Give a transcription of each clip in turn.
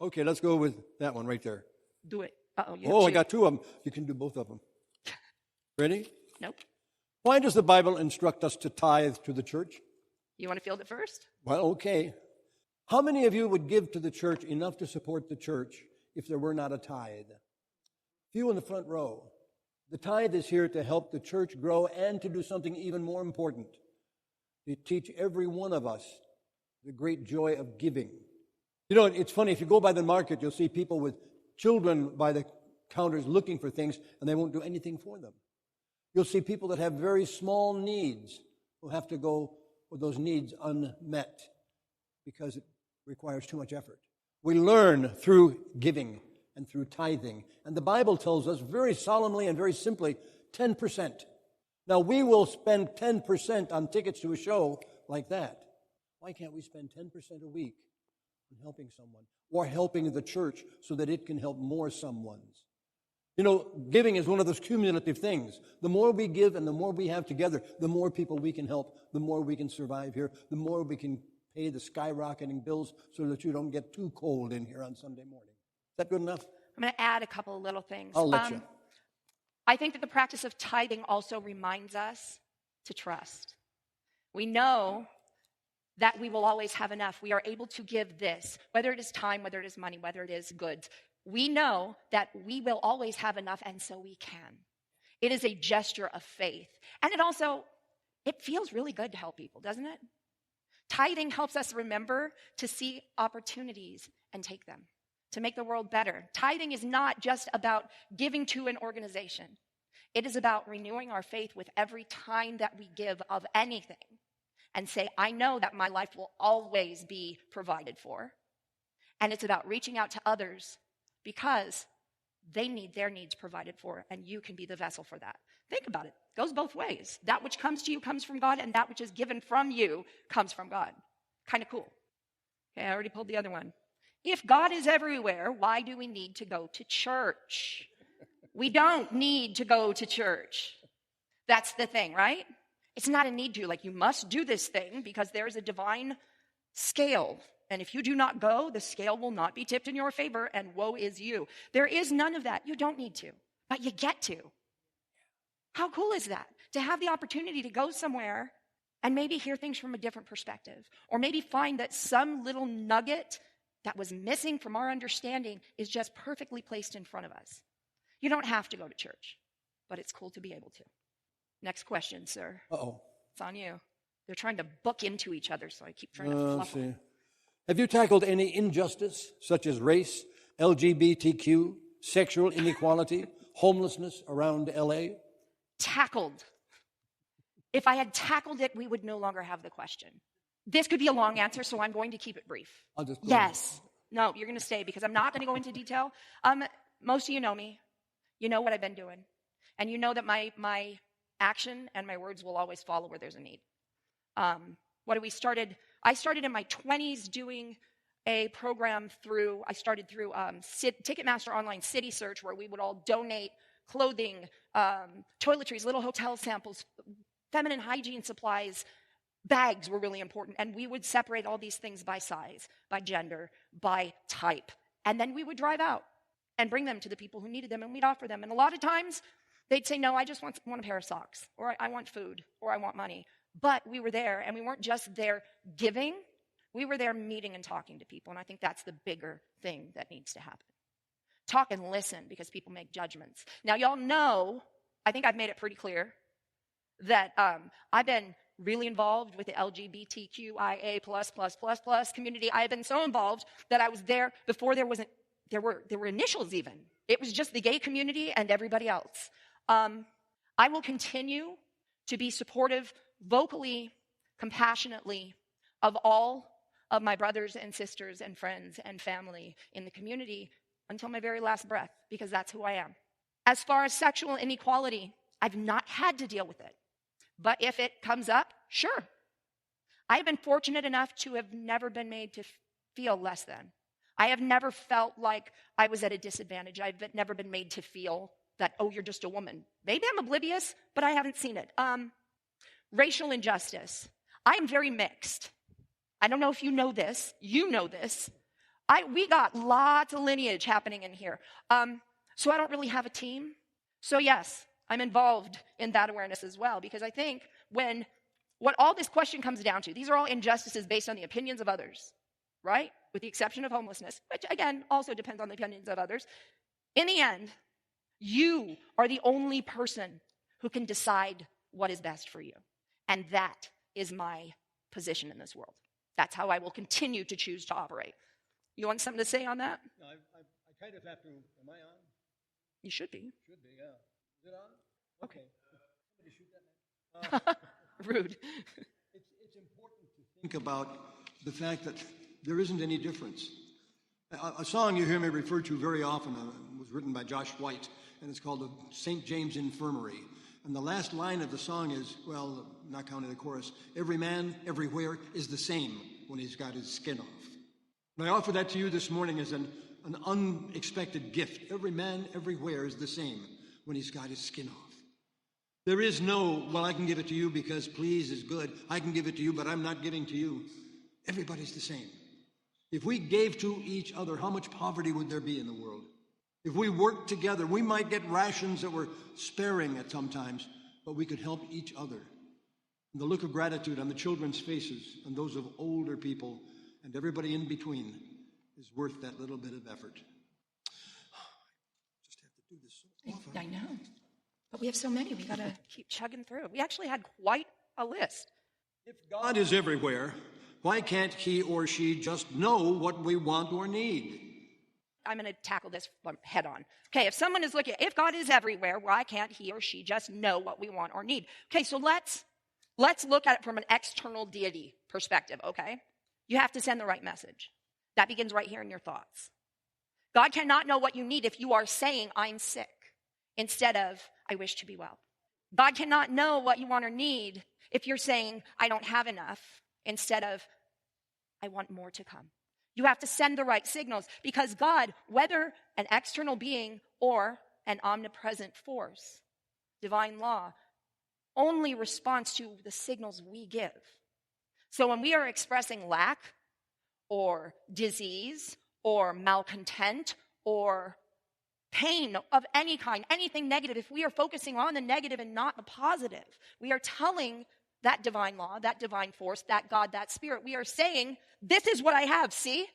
Okay, let's go with that one right there. Do it. I got two of them. You can do both of them. Ready? Nope. Why does the Bible instruct us to tithe to the church? You want to field it first? Well, okay. How many of you would give to the church enough to support the church if there were not a tithe? Few in the front row. The tithe is here to help the church grow and to do something even more important. To teach every one of us the great joy of giving. You know, it's funny, if you go by the market, you'll see people with children by the counters looking for things, and they won't do anything for them. You'll see people that have very small needs who have to go with those needs unmet because it requires too much effort. We learn through giving and through tithing. And the Bible tells us very solemnly and very simply, 10%. Now, we will spend 10% on tickets to a show like that. Why can't we spend 10% a week on helping someone or helping the church so that it can help more someones? You know, giving is one of those cumulative things. The more we give and the more we have together, the more people we can help, the more we can survive here, the more we can pay the skyrocketing bills so that you don't get too cold in here on Sunday morning. Is that good enough? I'm going to add a couple of little things. I'll let you. I think that the practice of tithing also reminds us to trust. We know that we will always have enough. We are able to give this, whether it is time, whether it is money, whether it is goods. We know that we will always have enough, and so we can. It is a gesture of faith. And it feels really good to help people, doesn't it? Tithing helps us remember to see opportunities and take them, to make the world better. Tithing is not just about giving to an organization. It is about renewing our faith with every time that we give of anything and say, I know that my life will always be provided for. And it's about reaching out to others because they need their needs provided for, and you can be the vessel for that. Think about it. It goes both ways. That which comes to you comes from God, and that which is given from you comes from God. Kind of cool. Okay, I already pulled the other one. If God is everywhere, why do we need to go to church? We don't need to go to church. That's the thing, right? It's not a need to, like you must do this thing because there's a divine scale. And if you do not go, the scale will not be tipped in your favor, and woe is you. There is none of that. You don't need to, but you get to. How cool is that? To have the opportunity to go somewhere and maybe hear things from a different perspective, or maybe find that some little nugget that was missing from our understanding is just perfectly placed in front of us. You don't have to go to church, but it's cool to be able to. Next question, sir. Uh-oh. It's on you. They're trying to book into each other, so I keep trying to fluff them. Have you tackled any injustice, such as race, LGBTQ, sexual inequality, homelessness around L.A.? Tackled. If I had tackled it, we would no longer have the question. This could be a long answer, so I'm going to keep it brief. I'll just yes. No, you're going to stay because I'm not going to go into detail. Most of you know me. You know what I've been doing. And you know that my action and my words will always follow where there's a need. I started in my 20s doing a program through Ticketmaster Online City Search, where we would all donate clothing, toiletries, little hotel samples, feminine hygiene supplies. Bags were really important, and we would separate all these things by size, by gender, by type. And then we would drive out and bring them to the people who needed them, and we'd offer them. And a lot of times, they'd say, no, I just want a pair of socks, or I want food, or I want money. But we were there, and we weren't just there giving. We were there meeting and talking to people, and I think that's the bigger thing that needs to happen. Talk and listen, because people make judgments. Now, y'all know, I think I've made it pretty clear, that I've been really involved with the LGBTQIA+++ community. I have been so involved that I was there before there were initials even. It was just the gay community and everybody else. I will continue to be supportive vocally, compassionately of all of my brothers and sisters and friends and family in the community until my very last breath, because that's who I am. As far as sexual inequality, I've not had to deal with it. But if it comes up, sure. I have been fortunate enough to have never been made to feel less than. I have never felt like I was at a disadvantage. I've never been made to feel that, oh, you're just a woman. Maybe I'm oblivious, but I haven't seen it. Racial injustice. I am very mixed. I don't know if you know this. You know this. We got lots of lineage happening in here. So I don't really have a team. So yes, I'm involved in that awareness as well, because I think what all this question comes down to, these are all injustices based on the opinions of others, right? With the exception of homelessness, which again also depends on the opinions of others. In the end, you are the only person who can decide what is best for you. And that is my position in this world. That's how I will continue to choose to operate. You want something to say on that? No, I kind of have to. Am I on? You should be. Should be, yeah. Is it on? Okay. Somebody shoot that man. Rude. It's important to think about the fact that there isn't any difference. A song you hear me refer to very often was written by Josh White, and it's called the St. James Infirmary. And the last line of the song is, well, not counting the chorus, every man, everywhere is the same when he's got his skin off. And I offer that to you this morning as an unexpected gift. Every man, everywhere is the same when he's got his skin off. There is no, well, I can give it to you because please is good. I can give it to you, but I'm not giving to you. Everybody's the same. If we gave to each other, how much poverty would there be in the world? If we worked together, we might get rations that were sparing at some times, but we could help each other. And the look of gratitude on the children's faces and those of older people and everybody in between is worth that little bit of effort. Just have to do this so often. I know. But we have so many, we got to keep chugging through. We actually had quite a list. If God is everywhere, why can't he or she just know what we want or need? I'm going to tackle this head on. Okay, if someone is looking, if God is everywhere, why can't he or she just know what we want or need? Okay, so let's look at it from an external deity perspective, okay? You have to send the right message. That begins right here in your thoughts. God cannot know what you need if you are saying, I'm sick, instead of, I wish to be well. God cannot know what you want or need if you're saying, I don't have enough, instead of, I want more to come. You have to send the right signals, because God, whether an external being or an omnipresent force, divine law, only responds to the signals we give. So when we are expressing lack or disease or malcontent or pain of any kind, anything negative, if we are focusing on the negative and not the positive, we are telling that divine law, that divine force, that God, that spirit, we are saying, this is what I have, see?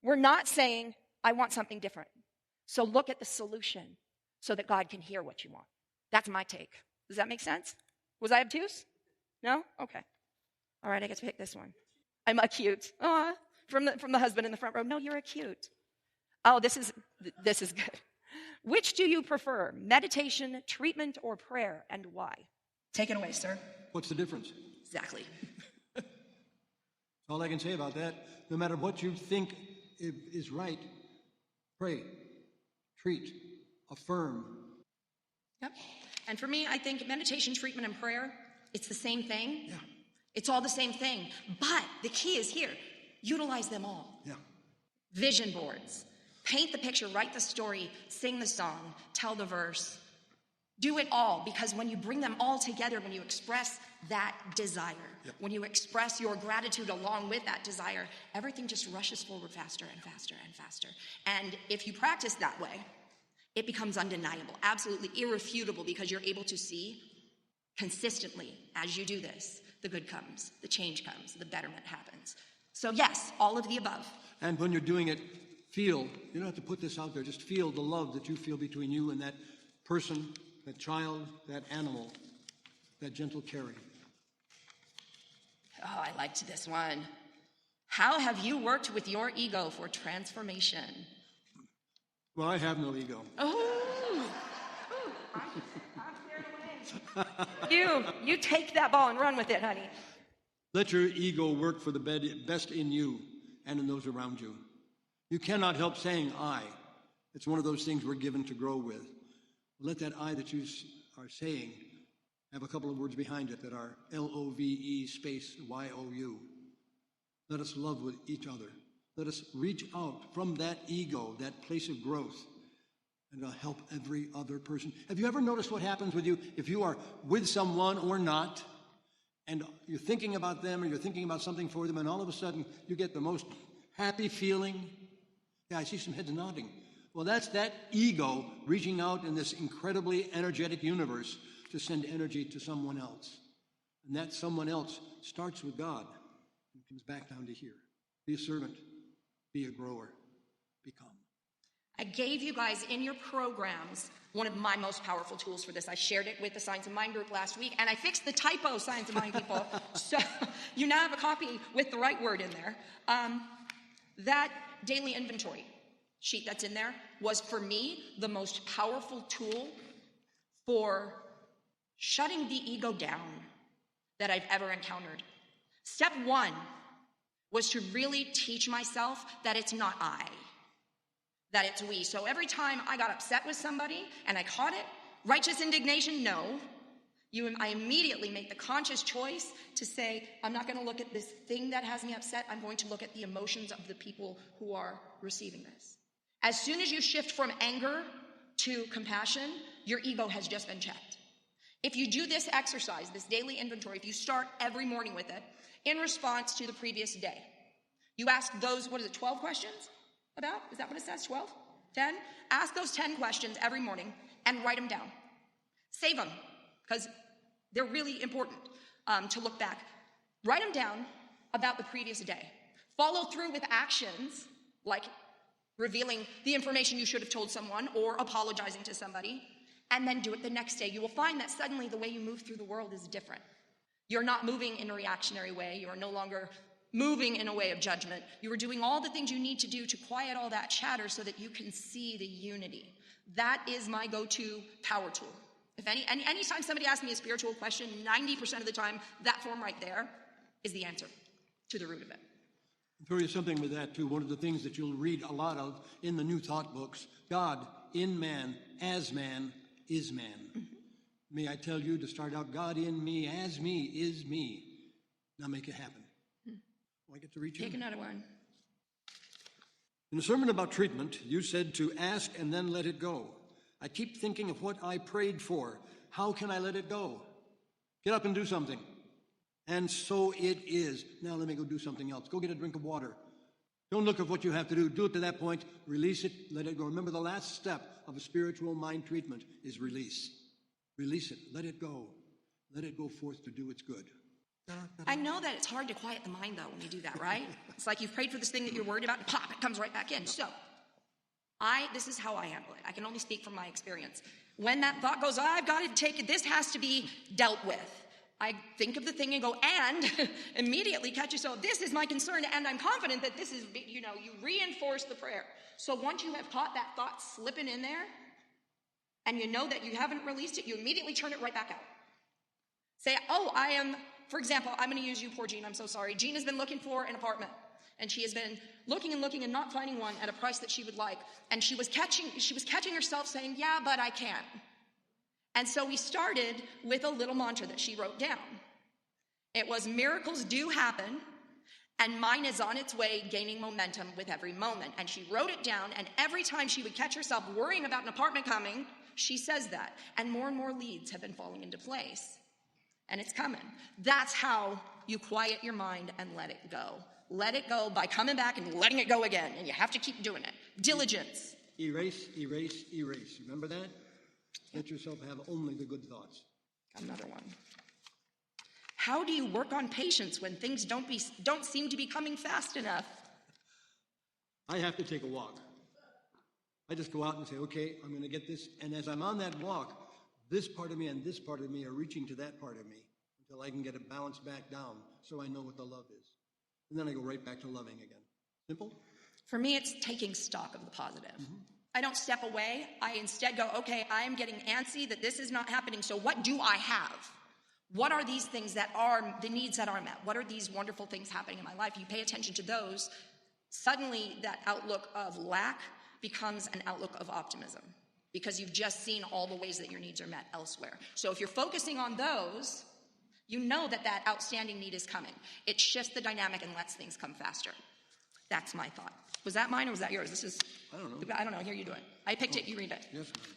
We're not saying, I want something different. So look at the solution so that God can hear what you want. That's my take. Does that make sense? Was I obtuse? No? Okay. All right, I get to pick this one. I'm a cute. From the husband in the front row. No, you're a cute. Oh, this is good. Which do you prefer, meditation, treatment, or prayer, and why? Take it away, sir. What's the difference? Exactly. That's all I can say about that. No matter what you think is right, pray, treat, affirm. Yep. And for me, I think meditation, treatment, and prayer, it's the same thing. Yeah. It's all the same thing. But the key is here. Utilize them all. Yeah. Vision boards. Paint the picture, write the story, sing the song, tell the verse. Do it all, because when you bring them all together, when you express that desire, when you express your gratitude along with that desire, everything just rushes forward faster and faster and faster. And if you practice that way, it becomes undeniable, absolutely irrefutable, because you're able to see consistently as you do this, the good comes, the change comes, the betterment happens. So yes, all of the above. And when you're doing it, feel, you don't have to put this out there, just feel the love that you feel between you and that person, that child, that animal, that gentle caring. Oh, I liked this one. How have you worked with your ego for transformation? Well, I have no ego. Oh, I'm scared away. You take that ball and run with it, honey. Let your ego work for the best in you and in those around you. You cannot help saying I. It's one of those things we're given to grow with. Let that I that you are saying have a couple of words behind it that are LOVE space YOU. Let us love with each other. Let us reach out from that ego, that place of growth, and help every other person. Have you ever noticed what happens with you if you are with someone or not, and you're thinking about them or you're thinking about something for them, and all of a sudden you get the most happy feeling, Yeah, I see some heads nodding. Well, that's that ego reaching out in this incredibly energetic universe to send energy to someone else. And that someone else starts with God and comes back down to here. Be a servant. Be a grower. Become. I gave you guys in your programs one of my most powerful tools for this. I shared it with the Science of Mind group last week, and I fixed the typo, Science of Mind people. So you now have a copy with the right word in there. That daily inventory sheet that's in there was, for me, the most powerful tool for shutting the ego down that I've ever encountered. Step one was to really teach myself that it's not I, that it's we. So every time I got upset with somebody and I caught it, righteous indignation, no. I immediately make the conscious choice to say, I'm not going to look at this thing that has me upset. I'm going to look at the emotions of the people who are receiving this. As soon as you shift from anger to compassion, your ego has just been checked. If you do this exercise, this daily inventory, if you start every morning with it, in response to the previous day, you ask those, 12 questions about? Is that what it says, 12? 10? Ask those 10 questions every morning and write them down. Save them, because they're really important to look back. Write them down about the previous day. Follow through with actions like revealing the information you should have told someone or apologizing to somebody, and then do it the next day. You will find that suddenly the way you move through the world is different. You're not moving in a reactionary way. You are no longer moving in a way of judgment. You are doing all the things you need to do to quiet all that chatter so that you can see the unity. That is my go-to power tool. If anytime somebody asks me a spiritual question, 90% of the time, that form right there is the answer to the root of it. I'll throw you something with that, too. One of the things that you'll read a lot of in the New Thought books, God in man, as man, is man. Mm-hmm. May I tell you to start out, God in me, as me, is me. Now make it happen. I get to reach Take another one. In the sermon about treatment, you said to ask and then let it go. I keep thinking of what I prayed for. How can I let it go? Get up and do something. And so it is. Now let me go do something else. Go get a drink of water. Don't look at what you have to do. Do it to that point. Release it. Let it go. Remember, the last step of a spiritual mind treatment is release. Release it. Let it go. Let it go forth to do its good. I know that it's hard to quiet the mind, though, when you do that, right? It's like you've prayed for this thing that you're worried about, and pop, it comes right back in. So, this is how I handle it. I can only speak from my experience. When that thought goes, I've got to take it, this has to be dealt with. I think of the thing and go, and immediately catch yourself, this is my concern, and I'm confident that this is, you reinforce the prayer. So once you have caught that thought slipping in there, and you know that you haven't released it, you immediately turn it right back out. Say, for example, I'm going to use you, poor Gina, I'm so sorry. Gina's been looking for an apartment, and she has been looking and not finding one at a price that she would like. And she was catching herself saying, yeah, but I can't. And so we started with a little mantra that she wrote down. It was, miracles do happen, and mine is on its way, gaining momentum with every moment. And she wrote it down, and every time she would catch herself worrying about an apartment coming, she says that. And more leads have been falling into place. And it's coming. That's how you quiet your mind and let it go. Let it go by coming back and letting it go again. And you have to keep doing it. Diligence. Erase, erase, erase. Remember that? Let yourself have only the good thoughts. Got another one. How do you work on patience when things don't seem to be coming fast enough? I have to take a walk. I just go out and say, okay, I'm going to get this. And as I'm on that walk, this part of me and this part of me are reaching to that part of me until I can get it balanced back down so I know what the love is. And then I go right back to loving again. Simple? For me, it's taking stock of the positive. Mm-hmm. I don't step away. I instead go, okay, I am getting antsy that this is not happening. So what do I have? What are these things that are the needs that are met? What are these wonderful things happening in my life? You pay attention to those. Suddenly, that outlook of lack becomes an outlook of optimism, because you've just seen all the ways that your needs are met elsewhere. So if you're focusing on those, you know that outstanding need is coming. It shifts the dynamic and lets things come faster. That's my thought. Was that mine or was that yours? I don't know. Here, you do it. I picked it. You read it. Yes, ma'am.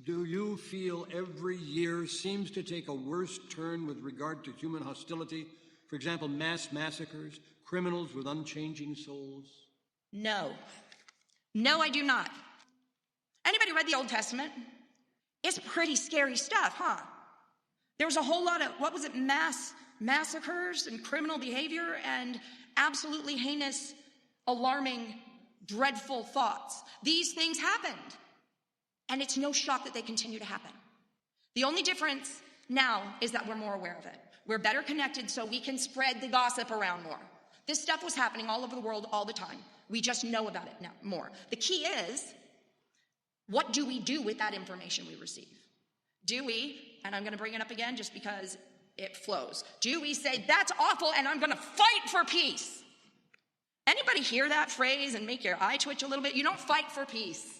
Do you feel every year seems to take a worse turn with regard to human hostility? For example, mass massacres, criminals with unchanging souls? No. No, I do not. Anybody read the Old Testament? It's pretty scary stuff, huh? There was a whole lot of, massacres and criminal behavior and absolutely heinous, alarming, dreadful thoughts. These things happened. And it's no shock that they continue to happen. The only difference now is that we're more aware of it. We're better connected so we can spread the gossip around more. This stuff was happening all over the world all the time. We just know about it now more. The key is, what do we do with that information we receive? Do we, and I'm going to bring it up again just because it flows, do we say, that's awful and I'm going to fight for peace? Anybody hear that phrase and make your eye twitch a little bit? You don't fight for peace.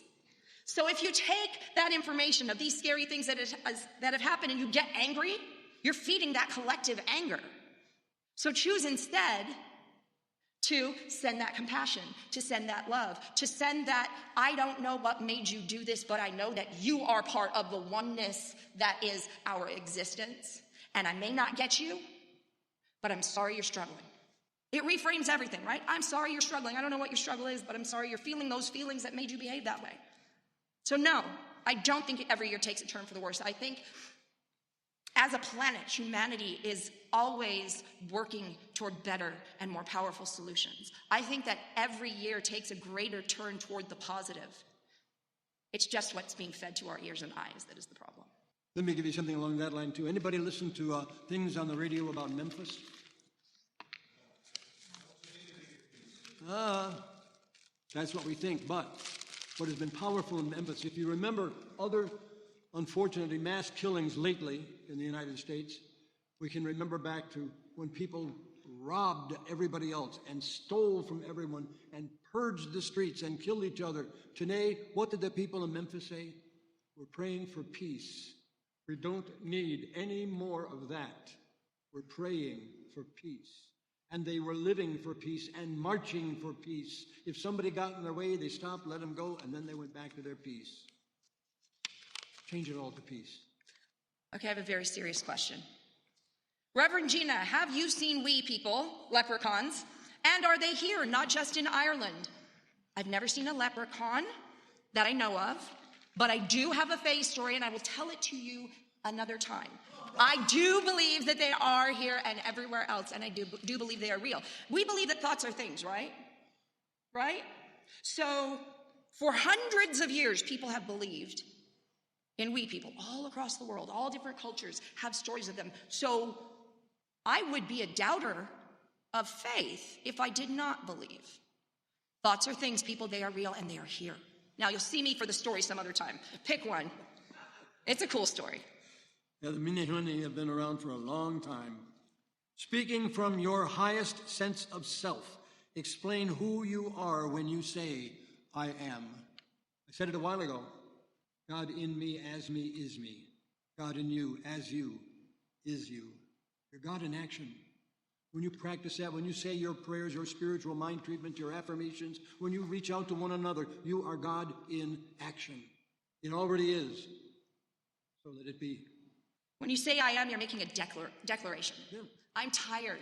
So if you take that information of these scary things that have happened and you get angry, you're feeding that collective anger. So choose instead to send that compassion, to send that love, to send that, I don't know what made you do this, but I know that you are part of the oneness that is our existence. And I may not get you, but I'm sorry you're struggling. It reframes everything, right? I'm sorry you're struggling. I don't know what your struggle is, but I'm sorry you're feeling those feelings that made you behave that way. So no, I don't think every year takes a turn for the worse. I think as a planet, humanity is always working toward better and more powerful solutions. I think that every year takes a greater turn toward the positive. It's just what's being fed to our ears and eyes that is the problem. Let me give you something along that line, too. Anybody listen to things on the radio about Memphis? That's what we think, but what has been powerful in Memphis, if you remember other, unfortunately, mass killings lately in the United States, we can remember back to when people robbed everybody else and stole from everyone and purged the streets and killed each other. Today, what did the people in Memphis say? We're praying for peace. We don't need any more of that. We're praying for peace. And they were living for peace and marching for peace. If somebody got in their way, they stopped, let them go, and then they went back to their peace. Change it all to peace. Okay, I have a very serious question. Reverend Gina, have you seen wee people, leprechauns? And are they here, not just in Ireland? I've never seen a leprechaun that I know of, but I do have a fae story, and I will tell it to you another time. I do believe that they are here and everywhere else, and I do believe they are real. We believe that thoughts are things, right? Right? So for hundreds of years, people have believed in wee people all across the world. All different cultures have stories of them. So I would be a doubter of faith if I did not believe. Thoughts are things, people, they are real, and they are here. Now, you'll see me for the story some other time. Pick one. It's a cool story. Yeah, the Minihuni have been around for a long time. Speaking from your highest sense of self, explain who you are when you say, I am. I said it a while ago. God in me, as me, is me. God in you, as you, is you. You're God in action. When you practice that, when you say your prayers, your spiritual mind treatment, your affirmations, when you reach out to one another, you are God in action. It already is. So let it be. When you say I am, you're making a declaration. Yeah. I'm tired.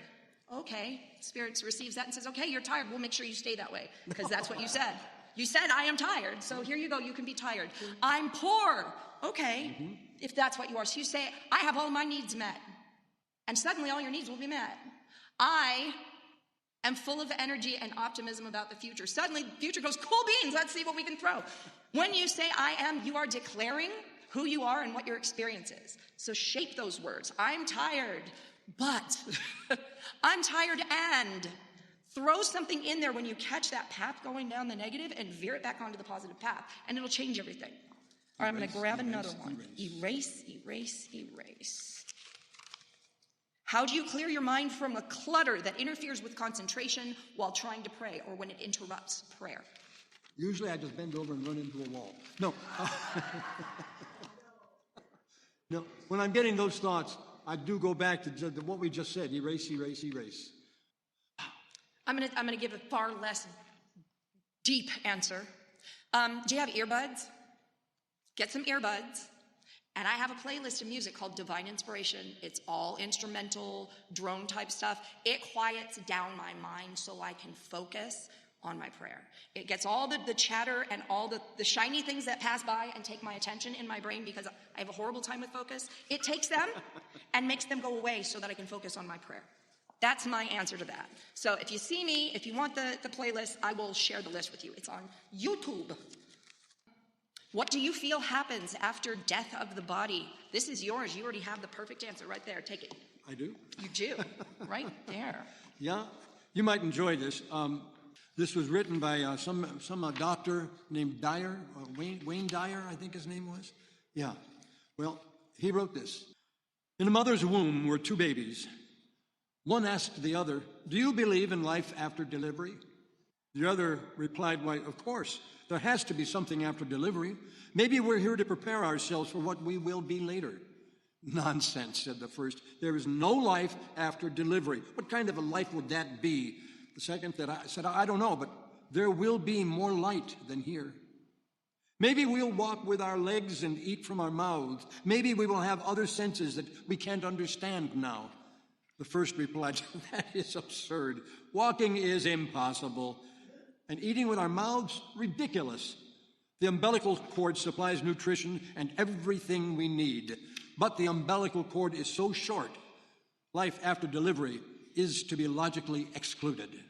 Okay. Spirit receives that and says, okay, you're tired. We'll make sure you stay that way because that's what you said. You said, I am tired. So here you go. You can be tired. I'm poor. Okay. Mm-hmm. If that's what you are. So you say, I have all my needs met. And suddenly all your needs will be met. I am full of energy and optimism about the future. Suddenly the future goes, cool beans. Let's see what we can throw. When you say I am, you are declaring who you are and what your experience is. So shape those words. I'm tired, but I'm tired and throw something in there when you catch that path going down the negative and veer it back onto the positive path, and it'll change everything. All right, I'm going to grab another one. Erase, erase, erase. How do you clear your mind from a clutter that interferes with concentration while trying to pray or when it interrupts prayer? Usually I just bend over and run into a wall. No. No, when I'm getting those thoughts, I do go back to what we just said, erase, erase, erase. I'm gonna give a far less deep answer. Do you have earbuds? Get some earbuds. And I have a playlist of music called Divine Inspiration. It's all instrumental, drone type stuff. It quiets down my mind so I can focus on my prayer. It gets all the chatter and all the shiny things that pass by and take my attention in my brain because I have a horrible time with focus. It takes them and makes them go away so that I can focus on my prayer. That's my answer to that. So if you see me, if you want the playlist, I will share the list with you. It's on YouTube. What do you feel happens after death of the body? This is yours. You already have the perfect answer right there. Take it. I do? You do. Right there. Yeah? You might enjoy this. This was written by some doctor named Dyer, Wayne Dyer, I think his name was. Yeah. Well, he wrote this. In a mother's womb were two babies. One asked the other, "Do you believe in life after delivery?" The other replied, "Why, of course. There has to be something after delivery. Maybe we're here to prepare ourselves for what we will be later." "Nonsense," said the first. "There is no life after delivery. What kind of a life would that be?" The second said, "I don't know, but there will be more light than here. Maybe we'll walk with our legs and eat from our mouths. Maybe we will have other senses that we can't understand now." The first replied, "That is absurd. Walking is impossible. And eating with our mouths, ridiculous. The umbilical cord supplies nutrition and everything we need. But the umbilical cord is so short, life after delivery is to be logically excluded."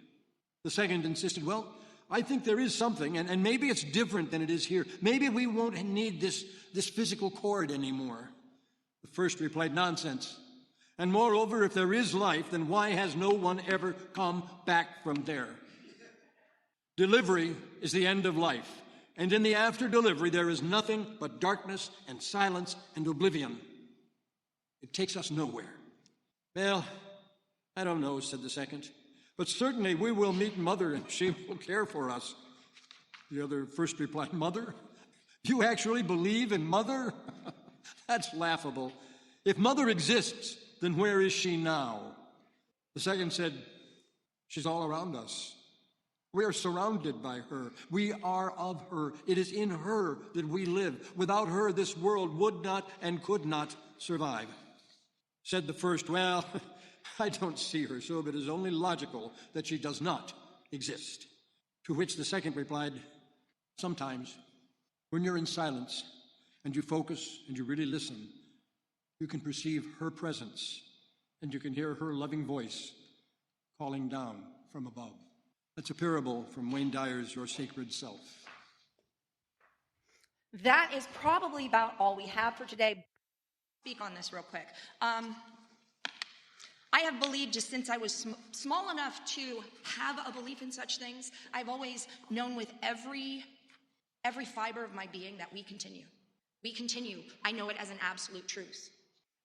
The second insisted, "Well, I think there is something, and maybe it's different than it is here. Maybe we won't need this physical cord anymore." The first replied, "Nonsense. And moreover, if there is life, then why has no one ever come back from there? Delivery is the end of life, and in the after delivery there is nothing but darkness and silence and oblivion. It takes us nowhere." "Well, I don't know," said the second, "but certainly we will meet Mother and she will care for us." The other first replied, "Mother? You actually believe in Mother? That's laughable. If Mother exists, then where is she now?" The second said, "She's all around us. We are surrounded by her. We are of her. It is in her that we live. Without her, this world would not and could not survive." Said the first, "Well, I don't see her, so it is only logical that she does not exist." To which the second replied, "Sometimes, when you're in silence and you focus and you really listen, you can perceive her presence and you can hear her loving voice calling down from above." That's a parable from Wayne Dyer's Your Sacred Self. That is probably about all we have for today. Speak on this real quick. I have believed just since I was small enough to have a belief in such things. I've always known with every fiber of my being that we continue. We continue. I know it as an absolute truth.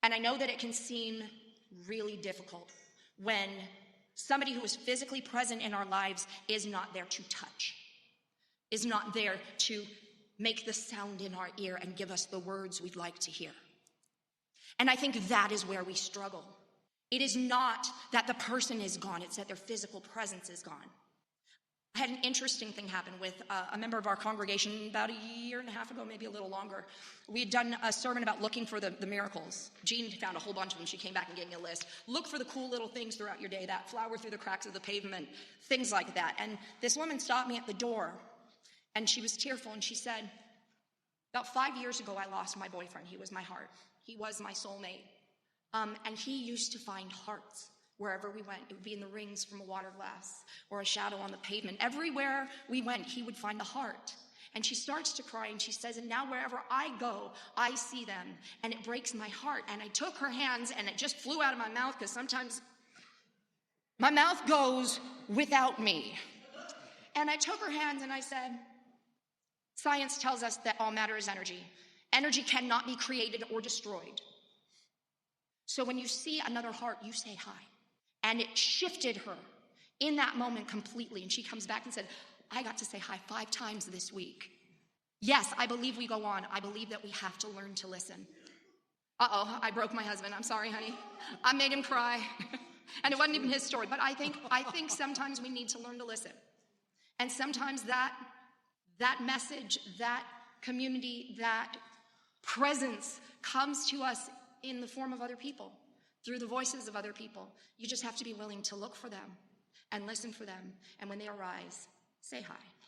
And I know that it can seem really difficult when somebody who is physically present in our lives is not there to touch, is not there to make the sound in our ear and give us the words we'd like to hear. And I think that is where we struggle. It is not that the person is gone, it's that their physical presence is gone. I had an interesting thing happen with a member of our congregation about a year and a half ago, maybe a little longer. We had done a sermon about looking for the miracles. Jean found a whole bunch of them. She came back and gave me a list. Look for the cool little things throughout your day, that flower through the cracks of the pavement, things like that. And this woman stopped me at the door, and she was tearful, and she said, "About 5 years ago, I lost my boyfriend. He was my heart. He was my soulmate. And he used to find hearts wherever we went. It would be in the rings from a water glass or a shadow on the pavement. Everywhere we went, he would find a heart." And she starts to cry, and she says, "And now wherever I go, I see them, and it breaks my heart." And I took her hands, and it just flew out of my mouth, because sometimes my mouth goes without me. And I took her hands, and I said, "Science tells us that all matter is energy. Energy cannot be created or destroyed. So when you see another heart, you say hi." And it shifted her in that moment completely. And she comes back and said, "I got to say hi 5 times this week." Yes, I believe we go on. I believe that we have to learn to listen. Uh-oh, I broke my husband. I'm sorry, honey. I made him cry. And it wasn't even his story. But I think sometimes we need to learn to listen. And sometimes that message, that community, that presence comes to us in the form of other people, through the voices of other people. You just have to be willing to look for them and listen for them. And when they arise, Say hi.